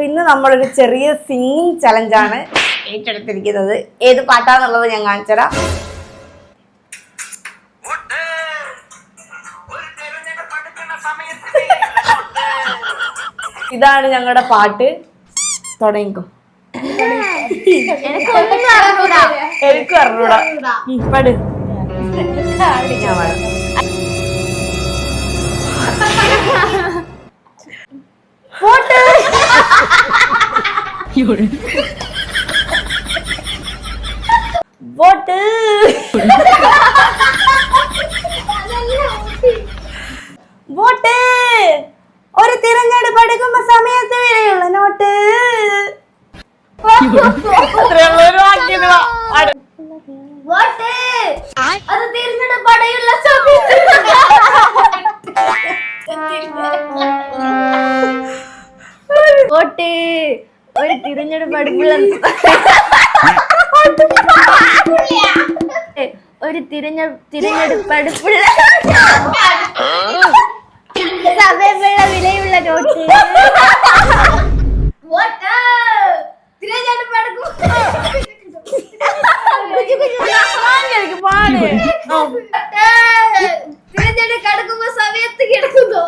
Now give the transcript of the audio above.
ഇന്ന് നമ്മളൊരു ചെറിയ സിംഗിങ് ചലഞ്ചാണ് ഏറ്റെടുത്തിരിക്കുന്നത്. ഏത് പാട്ടാന്നുള്ളത് ഞാൻ കാണിച്ചുതരാം. ഇതാണ് ഞങ്ങളുടെ പാട്ട്. തുടങ്ങിക്കോ. എനിക്കും അറിഞ്ഞൂടാ. പാട്. വോട്ട് വോട്ട് വോട്ട് ഒരു തിരഞ്ഞെടുപ്പ് എടുക്കുമ്പോ സമയത്ത് വിലയുള്ള നോട്ട്. വോട്ട് അത് തിരഞ്ഞെടുപ്പടയുള്ള സമയത്ത്. വോട്ട് ഒരു തിരഞ്ഞെടുപ്പ് അടുപ്പുള്ള ഒരു തിരഞ്ഞെടുപ്പ് അടുപ്പുള്ള സമയമുള്ള വിലയുള്ള നോട്ട്. വോട്ട് തിരഞ്ഞെടുപ്പ് തിരഞ്ഞെടുപ്പ് അടുക്കുമ്പോ സമയത്ത് കിടക്കുന്നു.